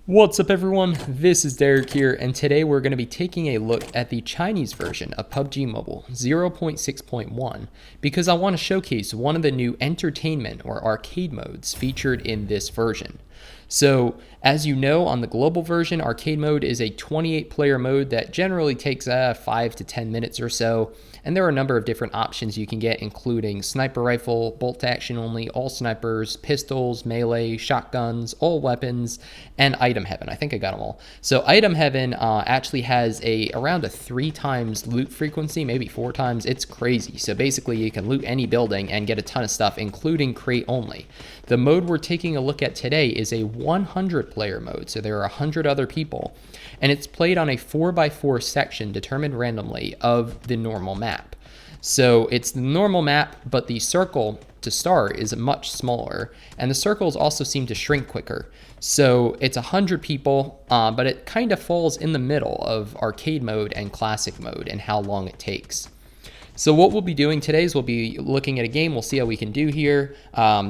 What's up everyone, this is Derek here, and today we're going to be taking a look at the Chinese version of PUBG Mobile 0.6.1 because I want to showcase one of the new entertainment or arcade modes featured in this version. So as you know, on the global version, arcade mode is a 28 player mode that generally takes 5 to 10 minutes or so. And there are a number of different options you can get, including sniper rifle, bolt action only, all snipers, pistols, melee, shotguns, all weapons, and item heaven. I think I got them all. So item heaven actually has around a 3 times loot frequency, maybe 4 times. It's crazy. So basically you can loot any building and get a ton of stuff, including crate only. The mode we're taking a look at today is a 100 player mode. So there are 100 other people, and it's played on a 4x4 section determined randomly of the normal map. So it's the normal map, but the circle to start is much smaller, and the circles also seem to shrink quicker. So it's 100 people, but it kind of falls in the middle of arcade mode and classic mode and how long it takes. So what we'll be doing today is we'll be looking at a game. We'll see how we can do here.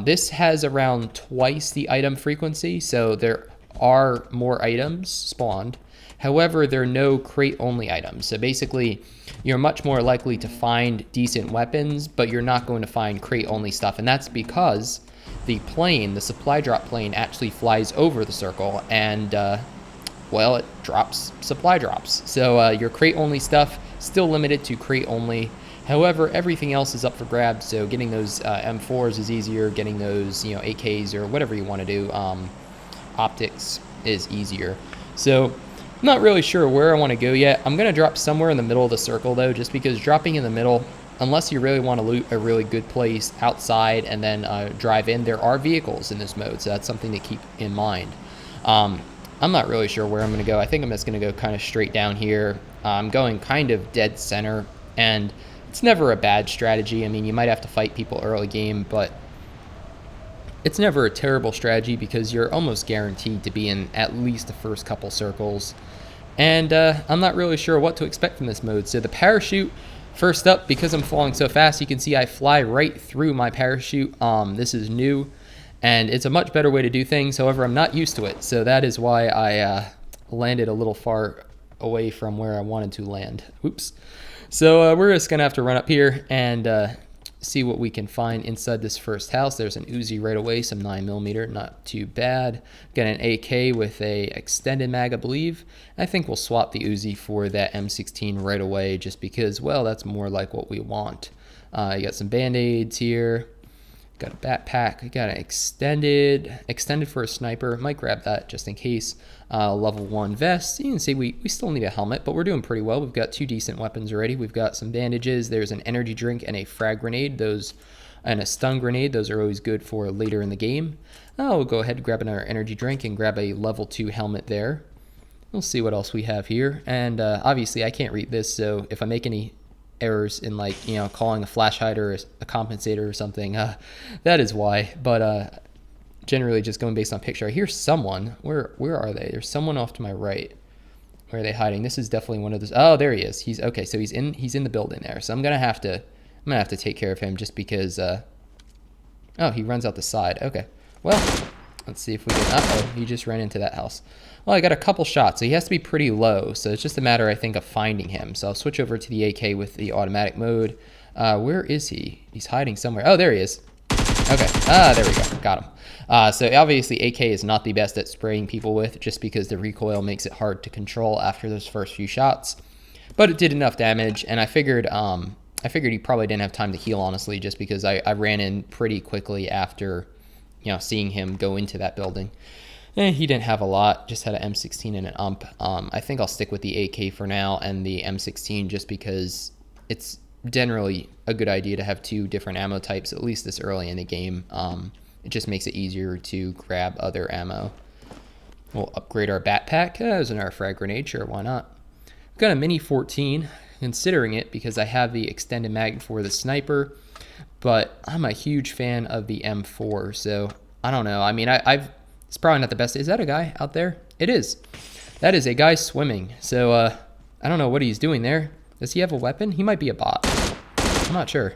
This has around twice the item frequency, so there are more items spawned. However, there are no crate-only items. So basically, you're much more likely to find decent weapons, but you're not going to find crate-only stuff. And that's because the plane, the supply drop plane, actually flies over the circle and, well, it drops supply drops. So your crate-only stuff, still limited to crate-only. However, everything else is up for grabs, so getting those M4s is easier, getting those, AKs or whatever you want to do, optics is easier. So I'm not really sure where I want to go yet. I'm going to drop somewhere in the middle of the circle, though, just because dropping in the middle, unless you really want to loot a really good place outside and then drive in, there are vehicles in this mode, so that's something to keep in mind. I'm not really sure where I'm going to go. I think I'm just going to go kind of straight down here. I'm going kind of dead center, and it's never a bad strategy. I mean, you might have to fight people early game, but it's never a terrible strategy because you're almost guaranteed to be in at least the first couple circles. And I'm not really sure what to expect from this mode. So the parachute, first up, because I'm falling so fast, you can see I fly right through my parachute. This is new, and it's a much better way to do things. However, I'm not used to it, so that is why I landed a little far away from where I wanted to land. Oops. So we're just going to have to run up here and see what we can find inside this first house. There's an Uzi right away, some 9mm, not too bad. Got an AK with a extended mag, I believe. I think we'll swap the Uzi for that M16 right away just because, well, that's more like what we want. You got some band-aids here. Got a backpack. I got an extended for a sniper. Might grab that just in case. Level 1 vest. You can see we still need a helmet, but we're doing pretty well. We've got 2 decent weapons already. We've got some bandages. There's an energy drink and a frag grenade. And a stun grenade. Those are always good for later in the game. We'll go ahead and grab another energy drink and grab a level 2 helmet there. We'll see what else we have here. And obviously I can't read this, so if I make any errors in, like, calling a flash hider or a compensator or something, that is why. But generally just going based on picture. I hear someone. Where are they? There's someone off to my right. Where are they hiding? This is definitely one of those. Oh, there he is. He's okay. So he's in the building there. So I'm gonna have to take care of him just because. Oh, he runs out the side. Okay. Well, let's see if we can. Uh-oh, he just ran into that house. Well, I got a couple shots, so he has to be pretty low. So it's just a matter, I think, of finding him. So I'll switch over to the AK with the automatic mode. Where is he? He's hiding somewhere. Oh, there he is. Okay. There we go. Got him. So obviously AK is not the best at spraying people with, just because the recoil makes it hard to control after those first few shots. But it did enough damage, and I figured he probably didn't have time to heal, honestly, just because I ran in pretty quickly after, seeing him go into that building. He didn't have a lot, just had an M16 and an ump. I think I'll stick with the AK for now and the M16 just because it's generally a good idea to have 2 different ammo types, at least this early in the game. It just makes it easier to grab other ammo. We'll upgrade our backpack. There's another frag grenade, sure, why not? I've got a Mini 14, considering it because I have the extended mag for the sniper, but I'm a huge fan of the M4, so I don't know. I mean, it's probably not the best. Is that a guy out there? It is. That is a guy swimming. So I don't know what he's doing there. Does he have a weapon? He might be a bot. I'm not sure.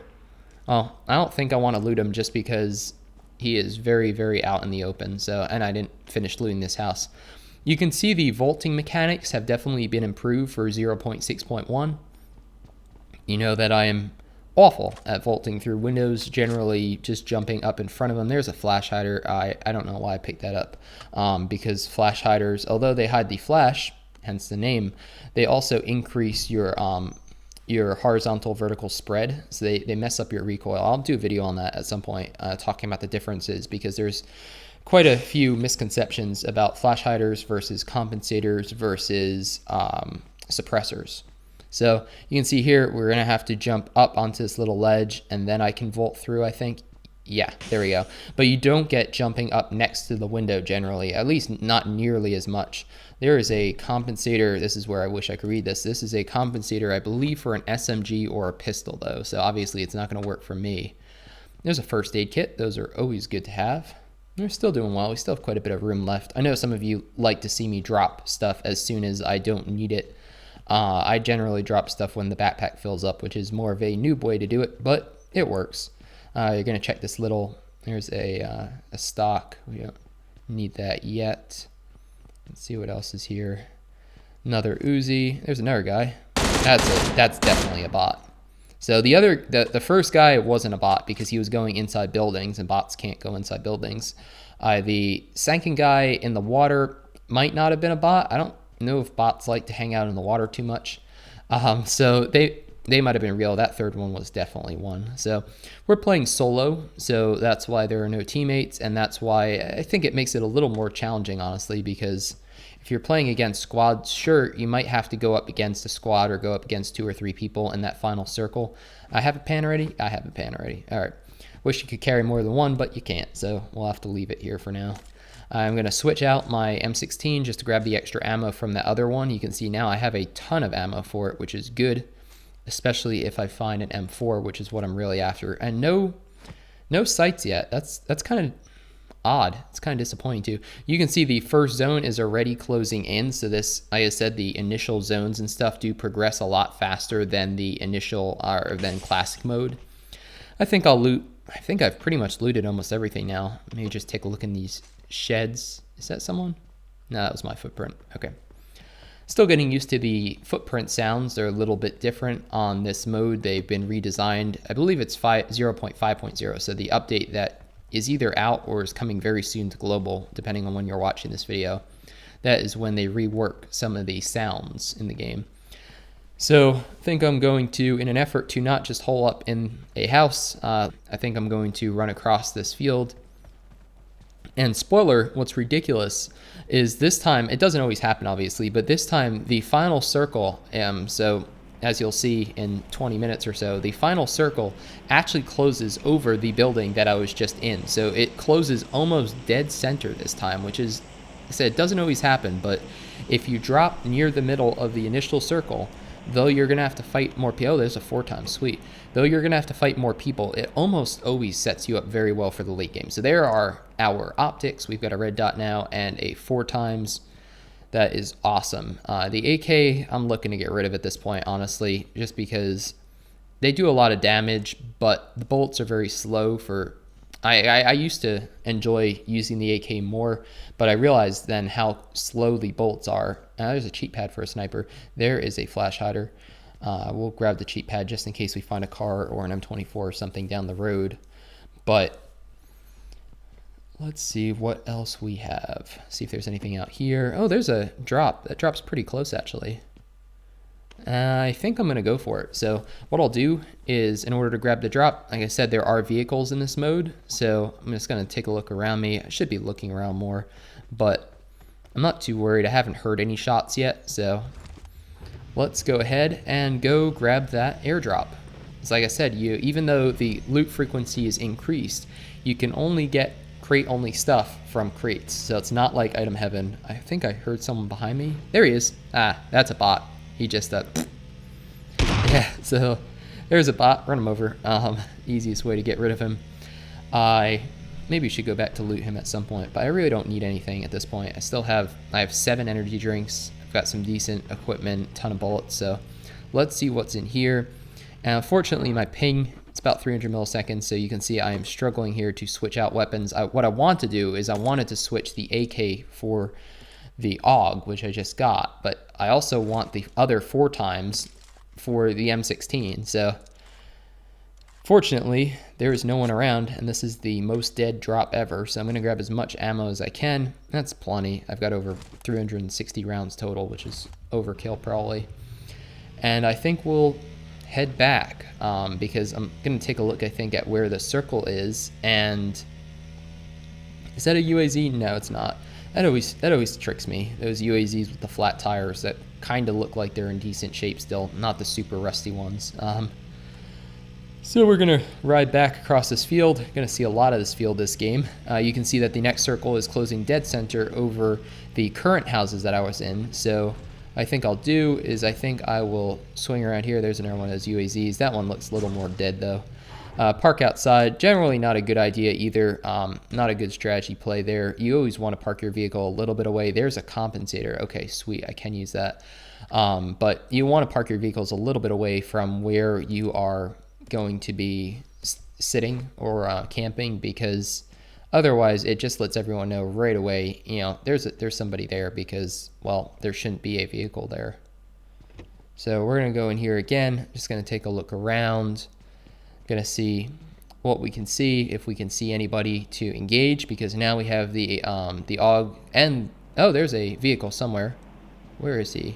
Oh, I don't think I want to loot him just because he is very, very out in the open. So, and I didn't finish looting this house. You can see the vaulting mechanics have definitely been improved for 0.6.1. You know that I am awful at vaulting through windows, generally just jumping up in front of them. There's a flash hider. I don't know why I picked that up, because flash hiders, although they hide the flash, hence the name, they also increase your horizontal vertical spread, so they mess up your recoil. I'll do a video on that at some point, talking about the differences, because there's quite a few misconceptions about flash hiders versus compensators versus suppressors. So you can see here, we're gonna have to jump up onto this little ledge, and then I can vault through, I think. Yeah, there we go. But you don't get jumping up next to the window generally, at least not nearly as much. There is a compensator. This is where I wish I could read this. This is a compensator, I believe, for an SMG or a pistol, though. So obviously it's not going to work for me. There's a first aid kit. Those are always good to have. We're still doing well. We still have quite a bit of room left. I know some of you like to see me drop stuff as soon as I don't need it. I generally drop stuff when the backpack fills up, which is more of a noob way to do it, but it works. You're going to check this little, there's a stock. We don't need that yet. Let's see what else is here. Another Uzi. There's another guy. That's definitely a bot. So the first guy wasn't a bot because he was going inside buildings, and bots can't go inside buildings. The second guy in the water might not have been a bot. I don't know if bots like to hang out in the water too much. So they might have been real. That third one was definitely one. So we're playing solo, so that's why there are no teammates, and that's why I think it makes it a little more challenging, honestly, because if you're playing against squads, sure, you might have to go up against a squad or go up against 2 or 3 people in that final circle. I have a pan already? I have a pan already. All right. Wish you could carry more than one, but you can't, so we'll have to leave it here for now. I'm going to switch out my M16 just to grab the extra ammo from the other one. You can see now I have a ton of ammo for it, which is good, especially if I find an M4, which is what I'm really after. And no sights yet. That's kind of odd. It's kind of disappointing too. You can see the first zone is already closing in. So this, like I said, the initial zones and stuff do progress a lot faster than the initial or than classic mode. I think I've pretty much looted almost everything now. Maybe just take a look in these sheds. Is that someone? No, that was my footprint. Okay. Still getting used to the footprint sounds. They're a little bit different on this mode. They've been redesigned. I believe it's 0.5.0. So the update that is either out or is coming very soon to global, depending on when you're watching this video. That is when they rework some of the sounds in the game. So I think I'm going to, in an effort to not just hole up in a house, I think I'm going to run across this field. And spoiler, what's ridiculous is this time, it doesn't always happen obviously, but this time the final circle, so as you'll see in 20 minutes or so, the final circle actually closes over the building that I was just in. So it closes almost dead center this time, which is, I said, it doesn't always happen, but if you drop near the middle of the initial circle, though you're going to have to fight more people, there's a 4 times, sweet. Though you're going to have to fight more people, it almost always sets you up very well for the late game. So there are our optics. We've got a red dot now and a 4 times. That is awesome. The AK, I'm looking to get rid of at this point, honestly, just because they do a lot of damage, but the bullets are very slow for... I used to enjoy using the AK more, but I realized then how slow the bullets are. There's a cheat pad for a sniper. There is a flash hider. We'll grab the cheat pad just in case we find a car or an M24 or something down the road. But let's see what else we have. See if there's anything out here. Oh, there's a drop. That drop's pretty close, actually. I think I'm going to go for it. So what I'll do is, in order to grab the drop, like I said, there are vehicles in this mode. So I'm just going to take a look around me. I should be looking around more, but I'm not too worried. I haven't heard any shots yet. So let's go ahead and go grab that airdrop. It's like I said, even though the loot frequency is increased, you can only get crate-only stuff from crates. So it's not like item heaven. I think I heard someone behind me. There he is. Ah, that's a bot. He just, yeah, so there's a bot, run him over. Easiest way to get rid of him. I maybe should go back to loot him at some point, but I really don't need anything at this point. I have 7 energy drinks. I've got some decent equipment, ton of bullets, so let's see what's in here. And unfortunately, my ping, it's about 300 milliseconds, so you can see I am struggling here to switch out weapons. What I want to do is I wanted to switch the AK for the AUG, which I just got, but I also want the other 4 times for the M16. So fortunately, there is no one around, and this is the most dead drop ever, so I'm going to grab as much ammo as I can. That's plenty. I've got over 360 rounds total, which is overkill probably. And I think we'll head back because I'm going to take a look, I think, at where the circle is. And is that a UAZ? No, it's not. That always tricks me. Those UAZs with the flat tires that kind of look like they're in decent shape still, not the super rusty ones. So we're going to ride back across this field. Going to see a lot of this field this game. You can see that the next circle is closing dead center over the current houses that I was in. So I think I'll do is I think I will swing around here. There's another one of those UAZs. That one looks a little more dead though. Park outside, generally not a good idea either. Not a good strategy play there. You always want to park your vehicle a little bit away. There's a compensator. Okay, sweet. I can use that. But you want to park your vehicles a little bit away from where you are going to be sitting or camping, because otherwise it just lets everyone know right away, you know, there's somebody there, because, well, there shouldn't be a vehicle there. So we're going to go in here again. Just going to take a look around. Going to see what we can see, if we can see anybody to engage, because now we have the AUG, and oh, there's a vehicle somewhere. Where is he?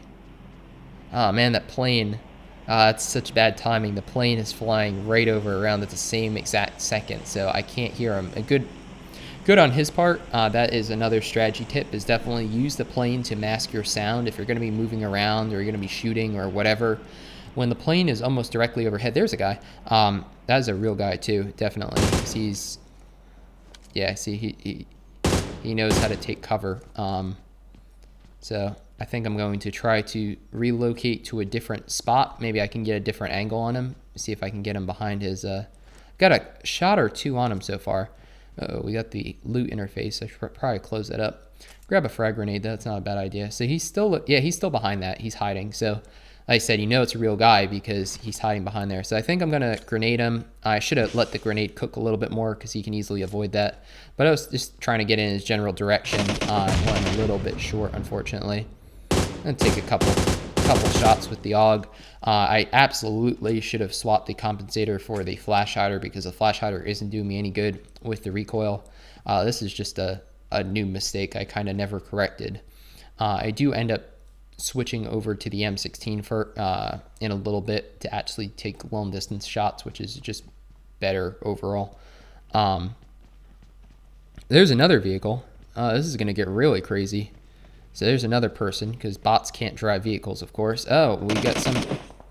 Oh man, that plane. It's such bad timing. The plane is flying right over around at the same exact second, so I can't hear him. Good on his part. That is another strategy tip, is definitely use the plane to mask your sound if you're going to be moving around or you're going to be shooting or whatever. When the plane is almost directly overhead, there's a guy. That is a real guy too, definitely. He's, yeah, see, he knows how to take cover. So I think I'm going to try to relocate to a different spot. Maybe I can get a different angle on him. See if I can get him behind his, got a shot or 2 on him so far. Uh-oh, we got the loot interface. I should probably close that up. Grab a frag grenade, that's not a bad idea. So he's still, yeah, he's still behind that. He's hiding. So like I said, you know it's a real guy because he's hiding behind there. So I think I'm going to grenade him. I should have let the grenade cook a little bit more because he can easily avoid that. But I was just trying to get in his general direction. Went a little bit short, unfortunately. I'm going to take a couple shots with the AUG. I absolutely should have swapped the compensator for the flash hider because the flash hider isn't doing me any good with the recoil. This is just a new mistake I kind of never corrected. I do end up switching over to the M16 for in a little bit to actually take long distance shots, which is just better overall. There's another vehicle. This is going to get really crazy. So there's another person, because bots can't drive vehicles, of course. Oh, we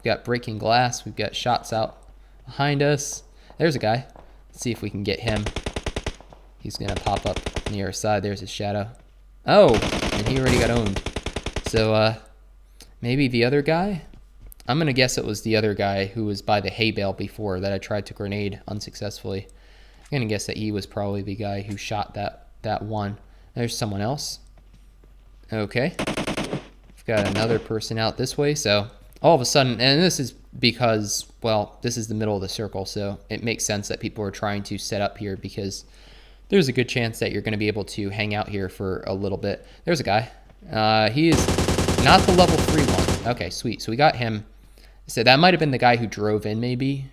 got breaking glass. We've got shots out behind us. There's a guy. Let's see if we can get him. He's going to pop up near our side. There's his shadow. Oh, and he already got owned. So maybe the other guy? I'm going to guess it was the other guy who was by the hay bale before that I tried to grenade unsuccessfully. I'm going to guess that he was probably the guy who shot that one. There's someone else. Okay. We've got another person out this way. So all of a sudden, and this is because, well, this is the middle of the circle. So it makes sense that people are trying to set up here because there's a good chance that you're going to be able to hang out here for a little bit. There's a guy. He is not the level 3 one. Okay, sweet. So we got him. So that might have been the guy who drove in maybe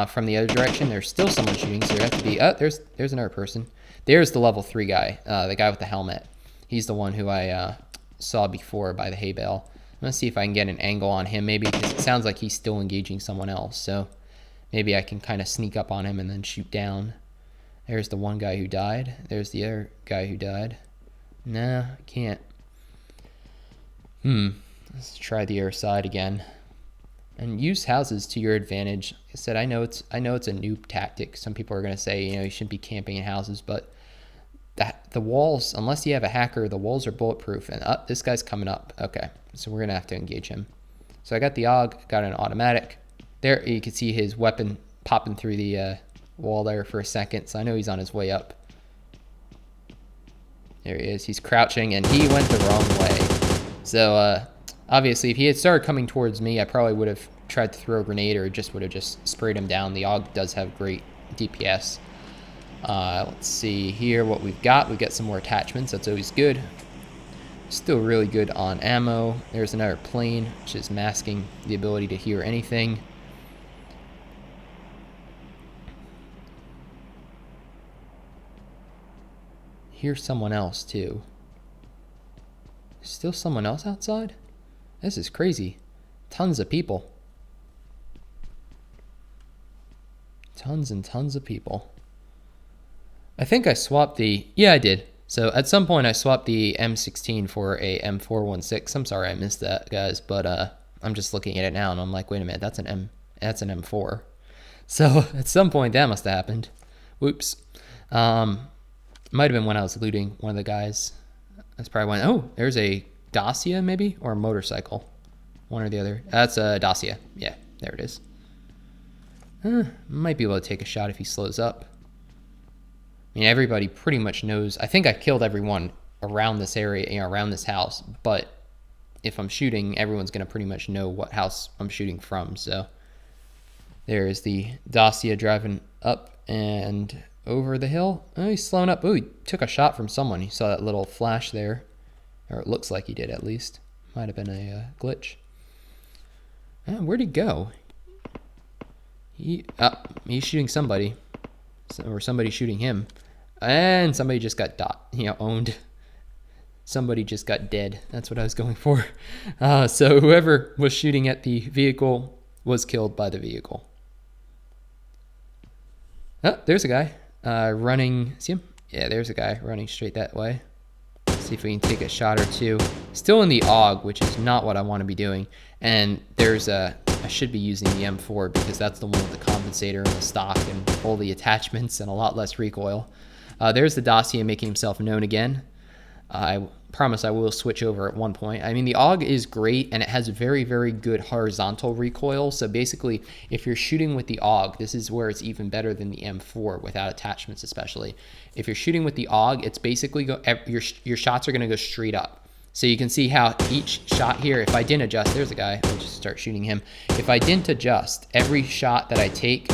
from the other direction. There's still someone shooting, so there has to be... Oh, there's another person. There's the level 3 guy, the guy with the helmet. He's the one who I saw before by the hay bale. I'm going to see if I can get an angle on him maybe, because it sounds like he's still engaging someone else. So maybe I can kind of sneak up on him and then shoot down. There's the one guy who died. There's the other guy who died. Nah, I can't. Let's try the air side again. And use houses to your advantage. Like I said, I know it's a noob tactic. Some people are going to say, you know, you shouldn't be camping in houses, but the walls, unless you have a hacker, the walls are bulletproof. And this guy's coming up. Okay, so we're going to have to engage him. So I got the AUG, got an automatic. There, you can see his weapon popping through the wall there for a second. So I know he's on his way up. There he is. He's crouching, and he went the wrong way. So obviously, if he had started coming towards me, I probably would have tried to throw a grenade or just would have just sprayed him down. The AUG does have great DPS. Let's see here what we've got. We've got some more attachments. That's always good. Still really good on ammo. There's another plane, which is masking the ability to hear anything. Here's someone else too. Still someone else outside? This is crazy. Tons of people. Tons and tons of people. I think I swapped the... Yeah, I did. So at some point I swapped the M16 for a M416. I'm sorry I missed that, guys, but I'm just looking at it now and I'm like, wait a minute, that's an M4. So at some point that must have happened. Whoops. Might have been when I was looting one of the guys. That's probably when... Oh, there's a Dacia maybe, or a motorcycle. One or the other. That's a Dacia. Yeah, there it is. Might be able to take a shot if he slows up. I mean, everybody pretty much knows. I think I killed everyone around this area, you know, around this house. But if I'm shooting, everyone's going to pretty much know what house I'm shooting from. So there's the Dacia driving up and over the hill. Oh, he's slowing up. Oh, he took a shot from someone. You saw that little flash there. Or it looks like he did, at least. Might have been a glitch. Where'd he go? He's shooting somebody. Or somebody shooting him. And somebody just got owned. Somebody just got dead. That's what I was going for. So whoever was shooting at the vehicle was killed by the vehicle. Oh, there's a guy running. See him? Yeah, there's a guy running straight that way. Let's see if we can take a shot or two. Still in the AUG, which is not what I want to be doing. And there's I should be using the M4 because that's the one with the compensator and the stock and all the attachments and a lot less recoil. There's the Dacia making himself known again. I promise I will switch over at one point. I mean, the AUG is great and it has very, very good horizontal recoil. So basically, if you're shooting with the AUG, this is where it's even better than the M4 without attachments especially. If you're shooting with the AUG, it's basically your shots are going to go straight up. So you can see how each shot here, if I didn't adjust, there's a guy, I'll just start shooting him. If I didn't adjust, every shot that I take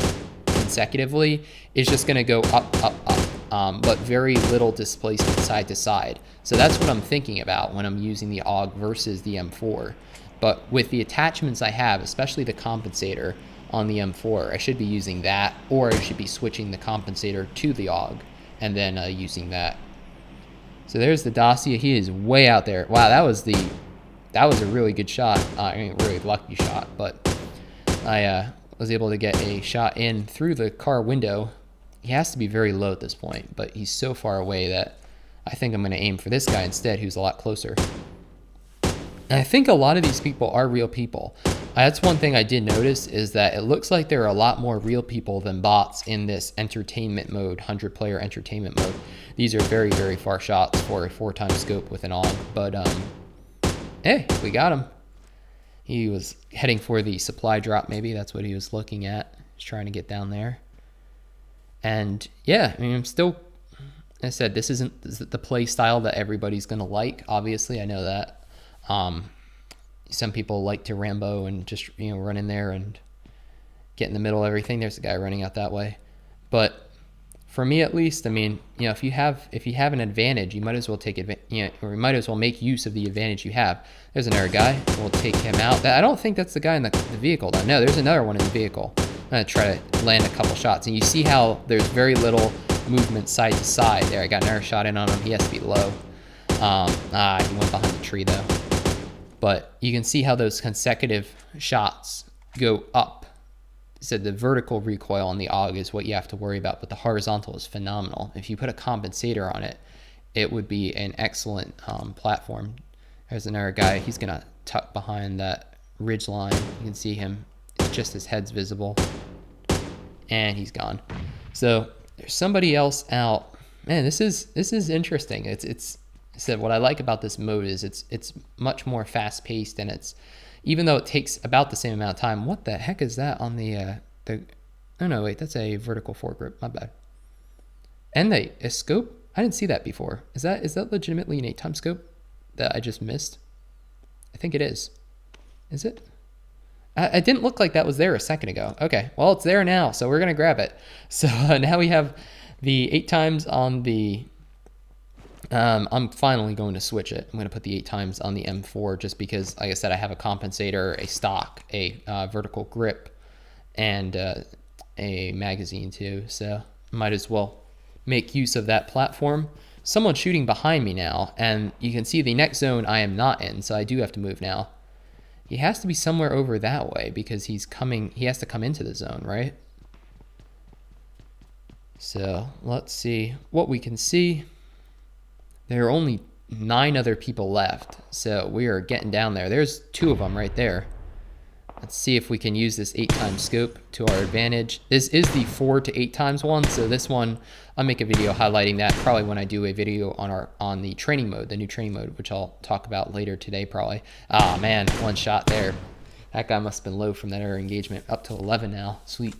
consecutively is just gonna go up, up, up, but very little displacement side to side. So that's what I'm thinking about when I'm using the AUG versus the M4. But with the attachments I have, especially the compensator on the M4, I should be using that, or I should be switching the compensator to the AUG and then using that. So there's the Dacia. He is way out there. Wow, that was a really good shot. I mean, really lucky shot, but I was able to get a shot in through the car window. He has to be very low at this point, but he's so far away that I think I'm going to aim for this guy instead, who's a lot closer. And I think a lot of these people are real people. That's one thing I did notice is that it looks like there are a lot more real people than bots in this entertainment mode, 100-player entertainment mode. These are very, very far shots for a 4x scope with an AUG, but hey, we got him. He was heading for the supply drop, maybe. That's what he was looking at. He's trying to get down there. And yeah, I mean, I'm still, I said, this isn't the play style that everybody's going to like. Obviously, I know that. Some people like to Rambo and just, you know, run in there and get in the middle of everything. There's a guy running out that way. But for me, at least, I mean, you know, if you have an advantage, you might as well take advantage, you know, or you might as well make use of the advantage you have. There's another guy. We'll take him out. I don't think that's the guy in the vehicle, though. No, there's another one in the vehiel. I'm gonna try to land a couple shots, and you see how there's very little movement side to side. There, I got another shot in on him. He has to be low. He went behind the tree though. But you can see how those consecutive shots go up. So the vertical recoil on the AUG is what you have to worry about, but the horizontal is phenomenal. If you put a compensator on it, it would be an excellent platform. There's another guy. He's going to tuck behind that ridge line. You can see him. It's just his head's visible. And he's gone. So there's somebody else out. Man, this is interesting. It's I said what I like about this mode is it's much more fast-paced, and it's, even though it takes about the same amount of time. What the heck is that on the oh no, wait, that's a vertical foregrip, my bad. And a scope? I didn't see that before. Is that legitimately an 8x scope that I just missed? I think it is. Is it? I didn't look like that was there a second ago. Okay, well, it's there now, so we're gonna grab it. So now we have the 8x on the I'm finally going to switch it. I'm going to put the 8 times on the M4 just because, like I said, I have a compensator, a stock, a vertical grip, and a magazine too. So might as well make use of that platform. Someone's shooting behind me now, and you can see the next zone I am not in, so I do have to move now. He has to be somewhere over that way because he has to come into the zone, right? So let's see what we can see. There are only 9 other people left, so we are getting down there. There's 2 of them right there. Let's see if we can use this 8 times scope to our advantage. This is the 4 to 8 times one, so this one, I'll make a video highlighting that probably when I do a video on the training mode, the new training mode, which I'll talk about later today probably. Ah, man, 1 shot there. That guy must have been low from that air engagement, up to 11 now, sweet.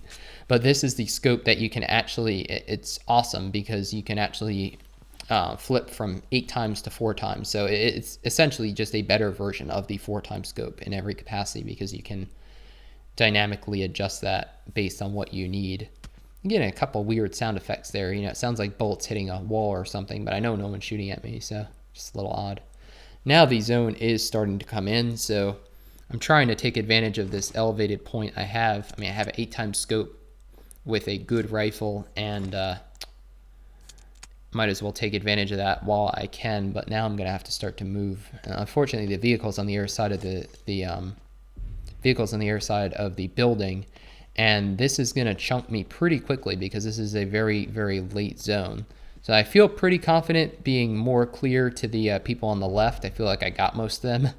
But this is the scope that you can actually, it's awesome because you can actually flip from 8 times to 4 times. So it's essentially just a better version of the 4 times scope in every capacity because you can dynamically adjust that based on what you need. I'm getting a couple weird sound effects there. You know, it sounds like bullets hitting a wall or something, but I know no one's shooting at me, so just a little odd. Now the zone is starting to come in, so I'm trying to take advantage of this elevated point I have. I mean, I have an 8 times scope with a good rifle, and might as well take advantage of that while I can, but now I'm going to have to start to move. Unfortunately, the vehicle's on the air side of the vehicle's on the air side of the building, and this is going to chunk me pretty quickly because this is a very, very late zone. So I feel pretty confident being more clear to the people on the left. I feel like I got most of them.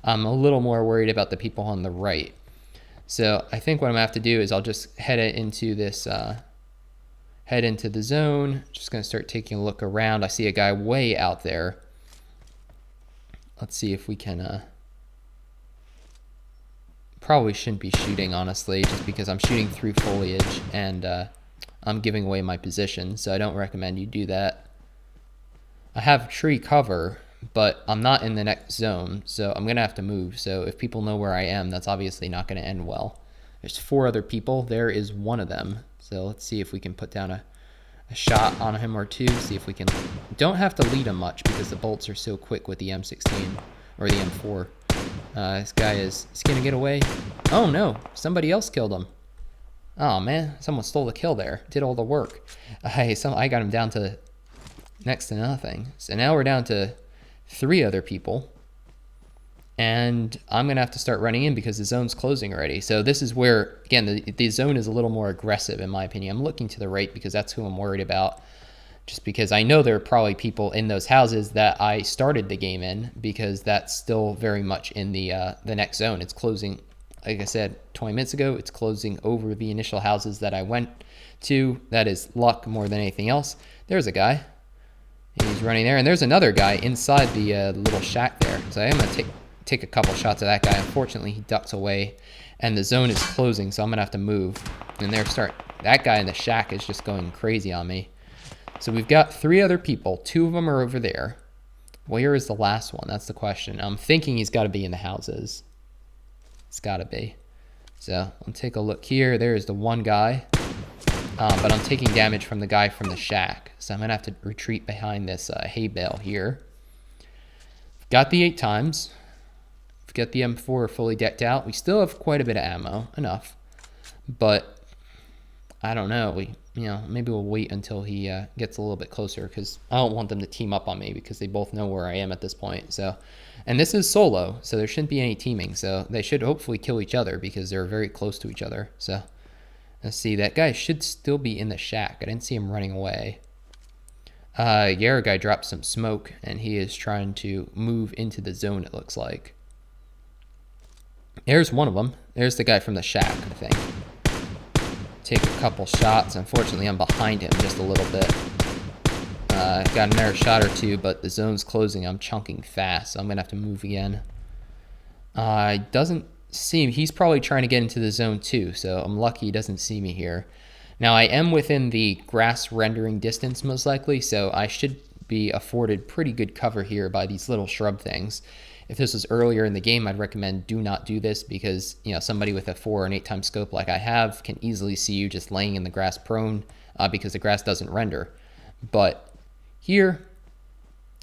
I'm a little more worried about the people on the right. So I think what I'm going to have to do is I'll just head into this head into the zone. Just going to start taking a look around. I see a guy way out there. Let's see if we can probably shouldn't be shooting, honestly, just because I'm shooting through foliage and I'm giving away my position, so I don't recommend you do that. I have tree cover, but I'm not in the next zone, so I'm gonna have to move. So if people know where I am, that's obviously not gonna end well. There's 4 other people. There is one of them. So let's see if we can put down a shot on him or 2. See if we can. Don't have to lead him much because the bolts are so quick with the M16 or the M4. This guy is gonna get away. Oh no, somebody else killed him. Oh man, someone stole the kill there. Did all the work. I got him down to next to nothing. So now we're down to 3 other people. And I'm going to have to start running in because the zone's closing already. So this is where, again, the zone is a little more aggressive in my opinion. I'm looking to the right because that's who I'm worried about. Just because I know there are probably people in those houses that I started the game in because that's still very much in the next zone. It's closing, like I said, 20 minutes ago. It's closing over the initial houses that I went to. That is luck more than anything else. There's a guy. He's running there. And there's another guy inside the little shack there. So I am going to take a couple shots of that guy. Unfortunately, he ducks away, and the zone is closing, so I'm gonna have to move. And that guy in the shack is just going crazy on me. So we've got 3 other people. 2 of them are over there. Where is the last one? That's the question. I'm thinking he's got to be in the houses. It's got to be. So I'll take a look here. There is the one guy, but I'm taking damage from the guy from the shack. So I'm gonna have to retreat behind this hay bale here. Got the 8 times. Get the M4 fully decked out. We still have quite a bit of ammo, enough, but I don't know. Maybe we'll wait until he gets a little bit closer because I don't want them to team up on me because they both know where I am at this point. So, and this is solo, so there shouldn't be any teaming. So they should hopefully kill each other because they're very close to each other. So let's see. That guy should still be in the shack. I didn't see him running away. Yara guy dropped some smoke and he is trying to move into the zone. It looks like. There's one of them. There's the guy from the shack, I think. Take a couple shots. Unfortunately, I'm behind him just a little bit. Got another shot or 2, but the zone's closing. I'm chunking fast, so I'm going to have to move again. Doesn't see me. He's probably trying to get into the zone too, so I'm lucky he doesn't see me here. Now, I am within the grass rendering distance, most likely, so I should be afforded pretty good cover here by these little shrub things. If this was earlier in the game, I'd recommend do not do this because, somebody with a 4 or an 8 times scope like I have can easily see you just laying in the grass prone because the grass doesn't render. But here,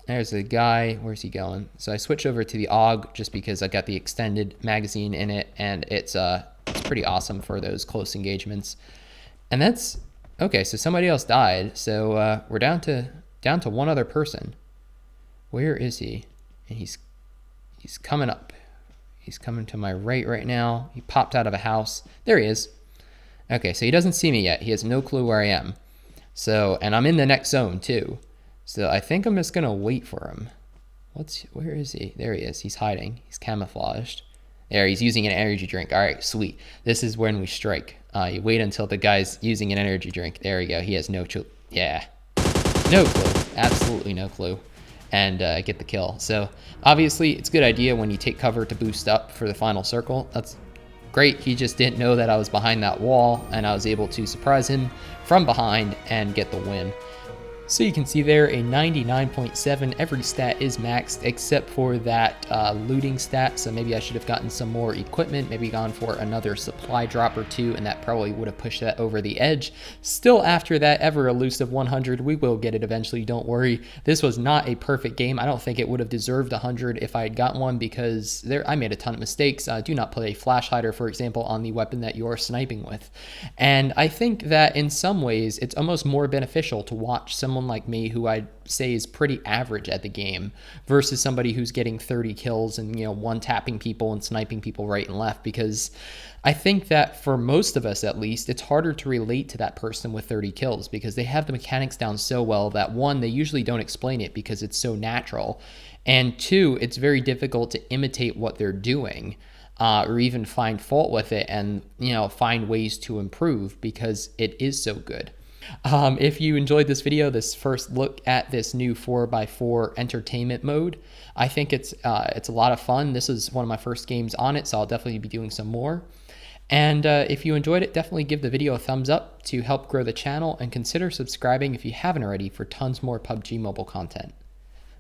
There's a guy. Where's he going? So I switch over to the AUG just because I got the extended magazine in it, and it's pretty awesome for those close engagements. And that's okay. So somebody else died. So we're down to one other person. Where is he? And he's coming up. He's coming to my right now. He popped out of a house. There he is. Okay, so he doesn't see me yet. He has no clue where I am. So, and I'm in the next zone too. So I think I'm just gonna wait for him. Where is he? There he is. He's hiding. He's camouflaged. There, he's using an energy drink. All right, sweet. This is when we strike. You wait until the guy's using an energy drink. There we go. He has no clue. Yeah, no clue. Absolutely no clue. And get the kill. So obviously it's a good idea when you take cover to boost up for the final circle. That's great. He just didn't know that I was behind that wall, and I was able to surprise him from behind and get the win. So you can see there a 99.7. Every stat is maxed except for that looting stat. So maybe I should have gotten some more equipment, maybe gone for another supply drop or two, and that probably would have pushed that over the edge. Still, after that ever elusive 100, we will get it eventually, don't worry. This was not a perfect game. I don't think it would have deserved 100 if I had gotten one, because I made a ton of mistakes. Do not put a flash hider, for example, on the weapon that you're sniping with. And I think that in some ways it's almost more beneficial to watch someone like me, who I'd say is pretty average at the game, versus somebody who's getting 30 kills and, you know, one-tapping people and sniping people right and left, because I think that for most of us, at least, it's harder to relate to that person with 30 kills because they have the mechanics down so well that, one, they usually don't explain it because it's so natural, and two, it's very difficult to imitate what they're doing. Or even find fault with it and, you know, find ways to improve because it is so good. If you enjoyed this video, this first look at this new 4x4 entertainment mode, I think it's a lot of fun. This is one of my first games on it, so I'll definitely be doing some more. And if you enjoyed it, definitely give the video a thumbs up to help grow the channel, and consider subscribing if you haven't already for tons more PUBG Mobile content.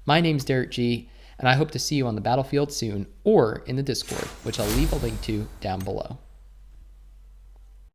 My name's Derek G, and I hope to see you on the battlefield soon, or in the Discord, which I'll leave a link to down below.